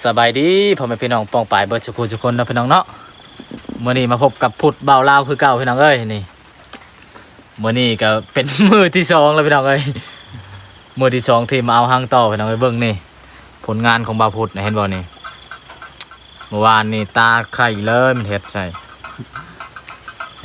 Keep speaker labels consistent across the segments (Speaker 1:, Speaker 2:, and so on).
Speaker 1: สบายดีพ่อแม่พี่น้องปองปายเบิร์ดสุขุทุกคนนะพี่น้องเนาะเมื่อนี้มาพบกับพุทธเบาลาวคือเก่าพี่น้องเอ้ยนี่เมื่อนี้ก็เป็น มือที่สองแล้วพี่น้องเอ้ยมือที่สองที่มาเอาหางต่อพี่น้องเอ้ยเบิ่งนี่ผลงานของบ่าวพุทธนะเห็นบ่นี่เมื่อวานนี่ตาไข่เลยมันเห็ดใส่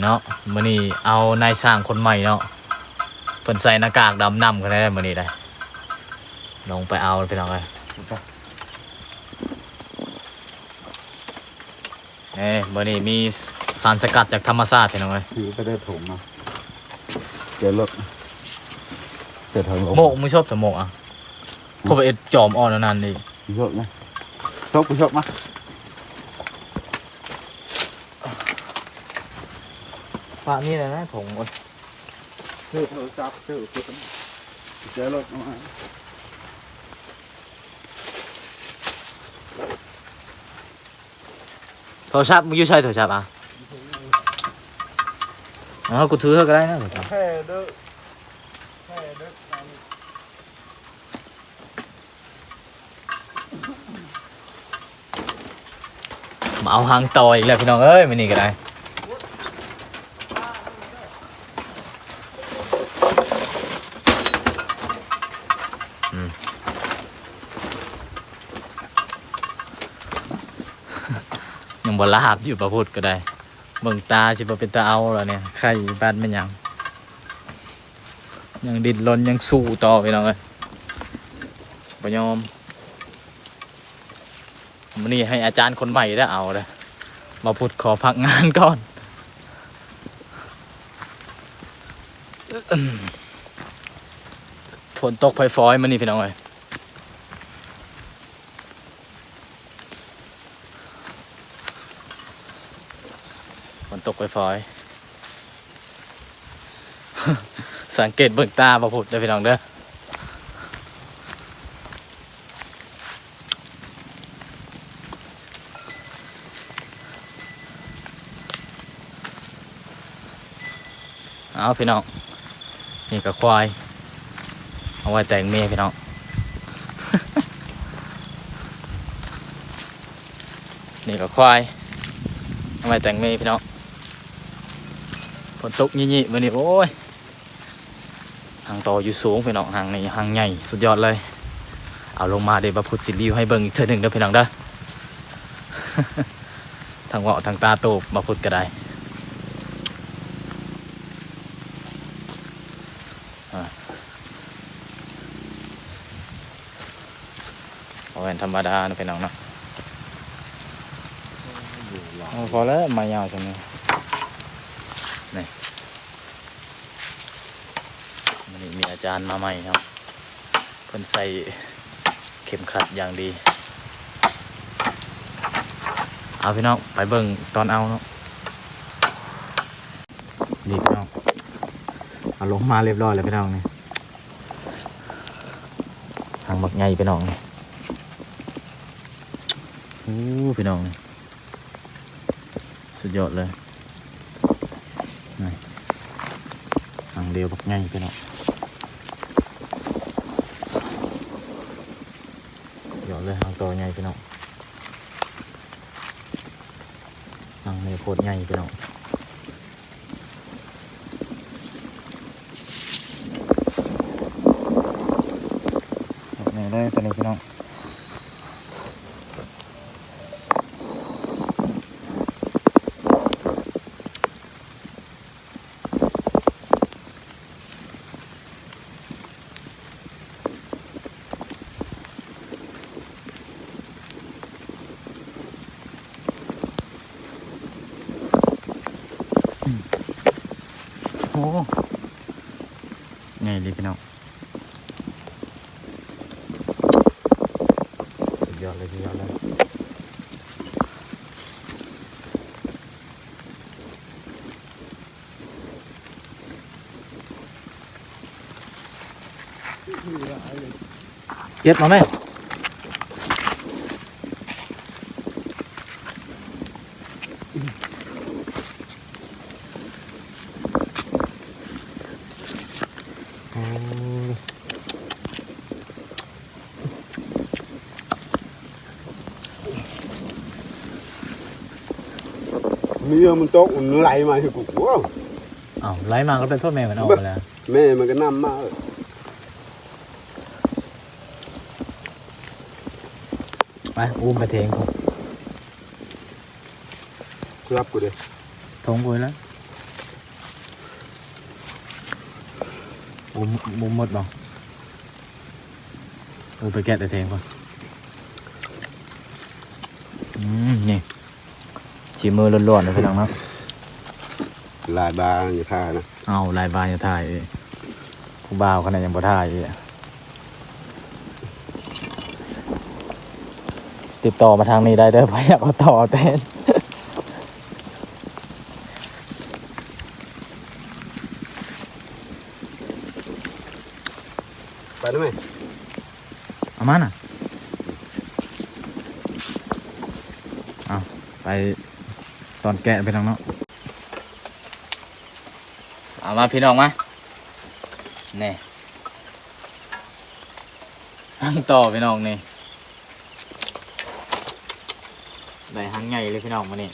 Speaker 1: เนาะเมื่อนี้เอานายสร้างคนใหม่เนาะเพิ่นใส่หน้ากากดำน้ำกันได้เมื่อนี้ได้ลงไปเอาพี่น้องเอ้ยเมื่อนี้มีสารสกัดจากธรรมชาติพี่น้องเลย
Speaker 2: ถือไปได้ถุงมาเดี๋ยวรถเดี๋ยวทางลง
Speaker 1: โมกไม่ชอบแต่โมกอ่ะพอไปเอ็ดจอมอ่อนนานๆดิ
Speaker 2: ชอบไหมชอบกูชอบมั้ย
Speaker 1: ฝานี่เลยนะถุง
Speaker 2: ซื้อโทรศัพท์ซื้อเดี๋ยวรถมา
Speaker 1: โทรศัพท์มึงอยู่ใช่โทรศัพท์อ่ะอ๋อกูถือเท่าก็ได้นะโทรศัพท์มาเอาหางต่ออีกแล้วพี่น้องเอ้ยไม่นี่ก็ได้ยังบ่ลาบอยู่ประพุทธก็ได้เบิ่งตาสิบ่เป็นตาเอาแล้วเนี่ยไข่บ้านมันยังดิ้นรนยังสู้ต่อพี่น้องเอ้ยบ่ยอมมื้อนี้ให้อาจารย์คนใหม่ได้เอาเด้อมาพุทธขอพักงานก่อนฝนตกไฟๆมื้อนี้พี่น้องเอ้ยฝนตกไฟสังเกตเบิ่งตาบ่พุทธเด้อพี่น้องเด้อเอาพี่น้องนี่ก็ควายเอาไว้แต่งเมียพี่น้อง นี่ก็ควายเอาไว้แต่งเมียพี่น้องฝนตกยี่ๆวันนี้โอ้ยหางโตอยู่สูงพี่น้องหางนี่หางใหญ่สุดยอดเลยเอาลงมาเดี๋ยวมาพูดสิรีวิวให้เบิ่งอีกเท่านึงเด้อพี่น้องเด้อ ทางเวาะทางตาโตมาพูดก็ได้เป็นธรรมดานะพี่น้องเนาะพอแล้วมายาวจังเลยนี่มันมีอาจารย์มาใหม่ครับเพิ่นใส่เข็มขัดอย่างดีเอาพี่น้องไปเบิ่งตอนเอาเนาะนี่พี่น้องเอาลงมาเรียบร้อยแล้วพี่น้องนี่ทางบักใหญ่พี่น้องนี่พี่น้องสุดยอดเลยนี่ทางเดียวบักง่ายพี่น้องยอดเลยทางตัวใหญ่พี่น้องทางนี้โคตรใหญ่พี่น้องนี่เลยตัวนี้พี่น้องโอ้ไงดีพี่น้องสุดยอดเลยสุดยอดเลยเก็บมาไหม
Speaker 2: มีเรื่องมันโต๊ะมันไหลมาให้กูว้าว
Speaker 1: อ้าวไหลมาก็เป็นพ่อแม่มันออกมาแล้ว
Speaker 2: แม่มันก็นำมา
Speaker 1: ไปอุ้มไปเทงกู
Speaker 2: ครับกูเด้
Speaker 1: ทงกูแล้วอุ้มหมดบ่อุ้มไปแกะแต่เทงก่อนนี่ชีมือล้วนๆเลยพี่น้องเนาะ
Speaker 2: ลายบางอย่าท่านะ
Speaker 1: เอาลายบานจะถ่ายผู้บ่าวขนาดยังบ่ถ่ายติดต่อมาทางนี้ได้เด้อเพราะอยากเอาต่อเต้น
Speaker 2: ไปได้ไหม
Speaker 1: เอามาน่ะเอาไปตอนแกะไปทางเนาะเอามาพี่น้องมานี่นั่งต่อพี่น้องนี่ได้หางใหญ่เลยพี่น้องมานี่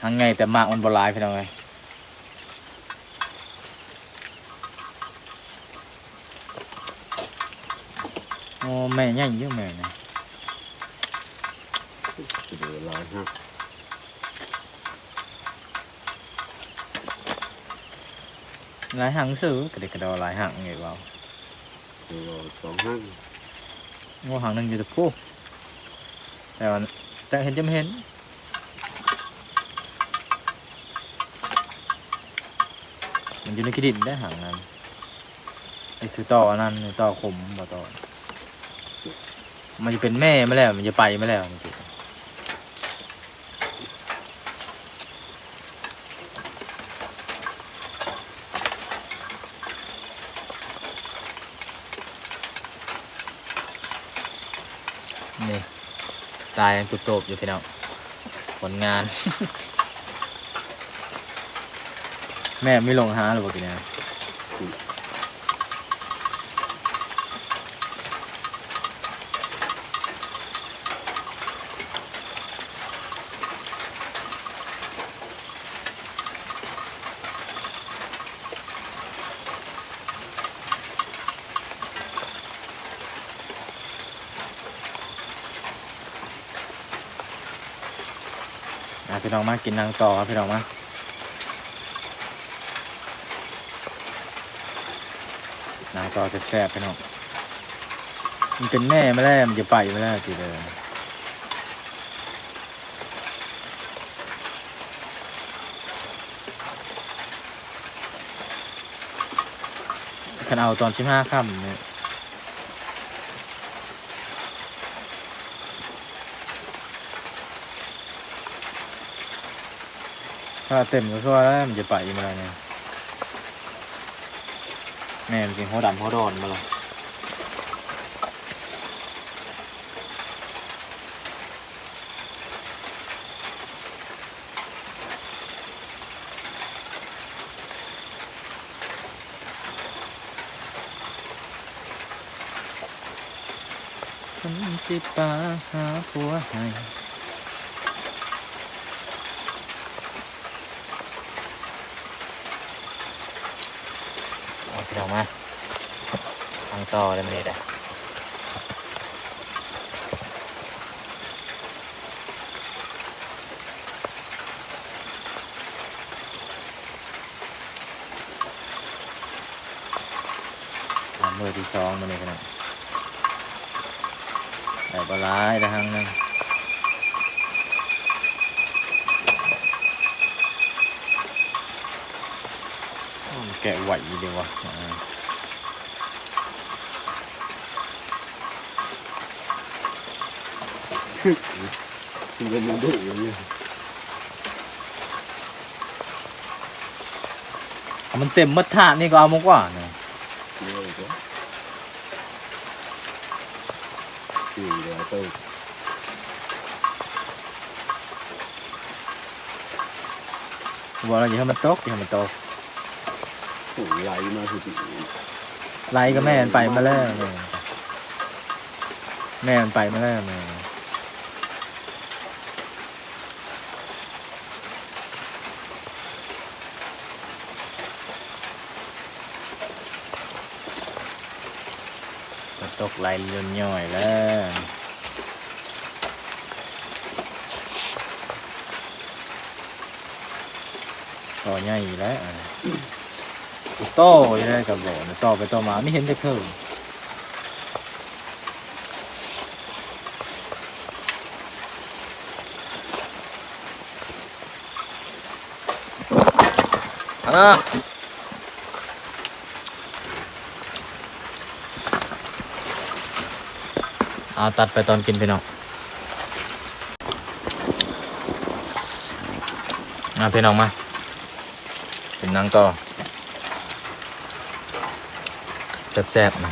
Speaker 1: หางใหญ่แต่มากมันบหลายพี่น้องเลยโอ้แม่ใหญ่เยอะแม่นะ
Speaker 2: เดี๋ยวลายหัก
Speaker 1: หลายหางซื้อกระเดกกระดอหลายหางไงเปล่า
Speaker 2: เดี๋ยวสองหัก
Speaker 1: งูหางหนึ่งอยู่ตะปูแต่ว่าจะเห็นจะไม่เห็นมันอยู่ในกระดิ่งได้หางนั้นไอ้คือต่อนั่นต่อขมบ่ต่อมันจะเป็นแม่ไม่แล้วมันจะไปไม่แล้วจริงนี่ตายยังกุโตบอยู่พี่น้องผลงาน แม่ไม่ลงหาหรือเปล่ากินเนี่ยพี่น้องมากินนางต่อครับพี่น้องมานางต่อแซ่บๆพี่น้องมันเป็นแม่ไม่แล้วมันจะไปไม่แล้วจีเลยคันเอาตอน15 ค่ำเนี่ยถ้าเต็มก็คือว่ามันจะไปมาแล้วเนี่ยแม่มันกินหัวดำหัวดอนมาแล้วคนสิปาหาผัวให้พี่น้องมาทางต่อเลยมันเลยได้มือที่2มันเลยกันได้ปลาไหลได้หางนึงแกะไหวดีวะ
Speaker 2: ที่เป็นมันดุอย่างนี้
Speaker 1: มันเต็มมัดถาดนี่ก็เอามากกว่าเนี่ย
Speaker 2: เดี๋ยวก็เดี๋ยวเต้า
Speaker 1: บอกเราอย่าให้มันตกอย่าให้มันตก
Speaker 2: ถูไหลมาคือ
Speaker 1: ไล่ก็แม่นไปมาแล้วเนี่ย แม่มันไปมาแล้วแม่ตกไหลย่นย่อยแล้วต่อใหญ่แล้วโต้ยังไงกับบ่อต่อไปต่อมาไม่เห็นจะเพิ่มเอาตัดไปตอนกินพี่น้องพี่น้องมาเป็นนังต่อแซ่บๆนะ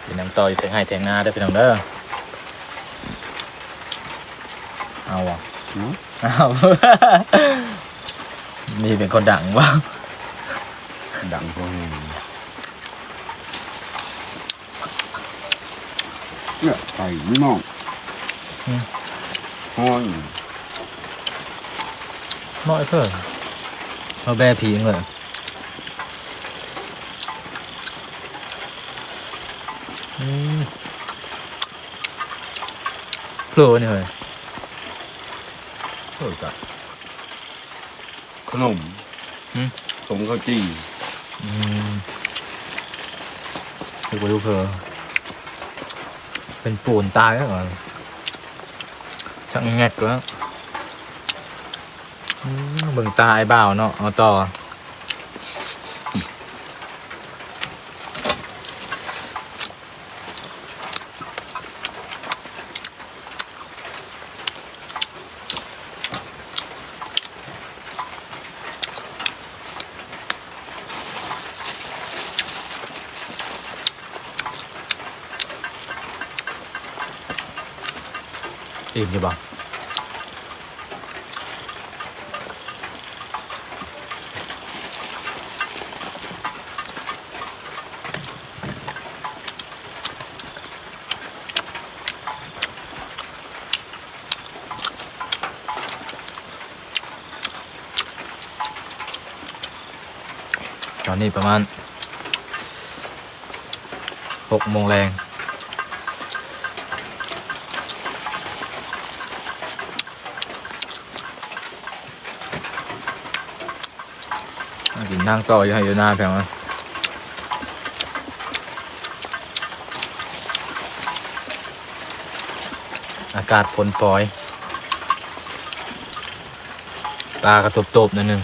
Speaker 1: เป็นนังต่ออยู่แทงให้แทงหน้าได้พี่น้องเด้อเอาวะเอา มีเป็นคนดังวะ
Speaker 2: ดังพวกนี้เนี่ยไก่ไม่มองห้อย
Speaker 1: น้อยเพิ่มเอาแบผีเลยโผล่นี่เลย
Speaker 2: เท่ากับขนมขนมข้าวจี้
Speaker 1: ดูไปดูเพอเป็นปูนตายแล้วก่อนช่างแงกแล้วเบิ่งตาไอ้บ่าวเนาะเอาต่ออิ่มอยู่บ่ตอนนี้ประมาณ6 โมงแรงกินนั่งต่ออยู่ให้อยู่หน้าแพงมั้ยอากาศฝนปล่อยตากระตบๆนิดนึง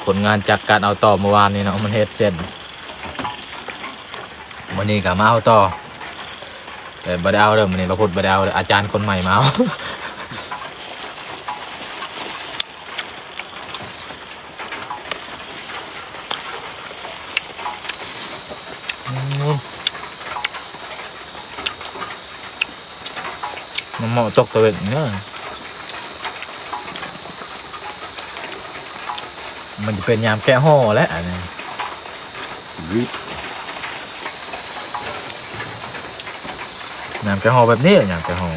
Speaker 1: ผลงานจากการเอาต่อเมื่อวานนี้เนาะมันเฮ็ดเสร็จวันนี้ก็มาเอาต่อแต่บ่ได้เอาเด้อมื้อนี้เราพูดบ่ได้เอาอาจารย์คนใหม่มาเอา มันเหมาะตกตัวเองเนอะมันจะเป็นยามแก้ห่อแล้วอันนี้
Speaker 2: วิท
Speaker 1: ยามแก้ห่อแบบนี้ยามแก้ห่อ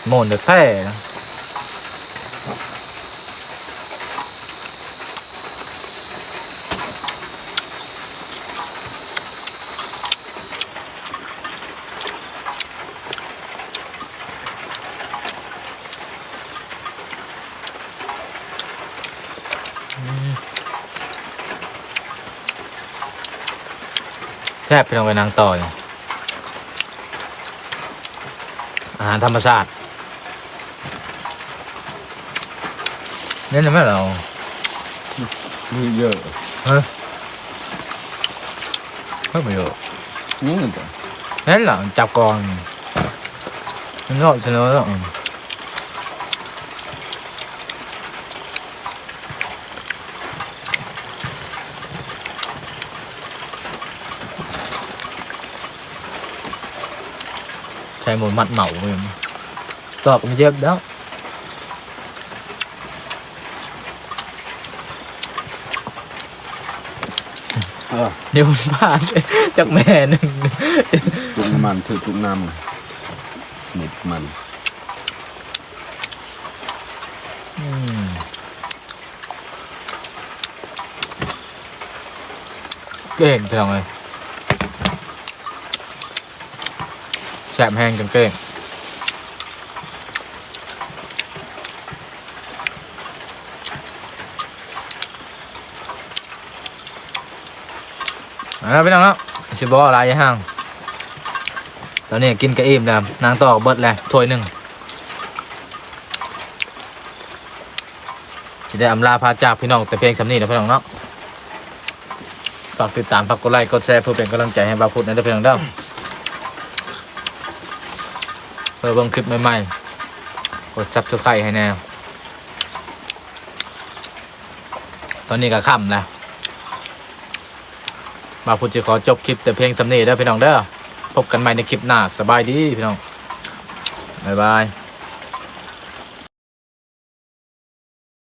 Speaker 1: โมนเดือดแท้นะแทบไปลงไปนางต่อยอาหารธรรมชาติเน้นไหมเรา
Speaker 2: มีเยอะ
Speaker 1: เฮ้ยไม่เยอะ
Speaker 2: นี่เหมือนกัน
Speaker 1: เน้นหลังจับกองมันรอดเสนอแล้วใช้หมดมัดเหมาเลยตอบมันเจ็บแล้ว เดี๋ยวมันผ่านจากแม่หนึ่ง
Speaker 2: จุกน้ำมันถือจุกน้ำหมุดมัน
Speaker 1: เก่งพี่น้องเลยแสบแห้งกันเก่งพี่น้องเนาะชิบออะไรห้างตอนนี้กินกระอิ่มแล้วนางต่อเบิดเลยถ้วยหนึ่งจะได้อำลาพาจากพี่น้องแต่เพียงสำนีนะพี่น้องเนาะฝากติดตามฝากกดไลค์กดแชร์เพื่อเป็นกำลังใจให้บ่าวพุทธนะพี่น้องเด้อเพื่อเบิ่งคลิปใหม่ๆกดซับสไครต์ให้แน่ตอนนี้ก็ค่ำแล้วบ่าวพุทธจะขอจบคลิปแต่เพียงสำนีเด้อพี่น้องเด้อพบกันใหม่ในคลิปหน้าสบายดีพี่น้องบ๊ายบาย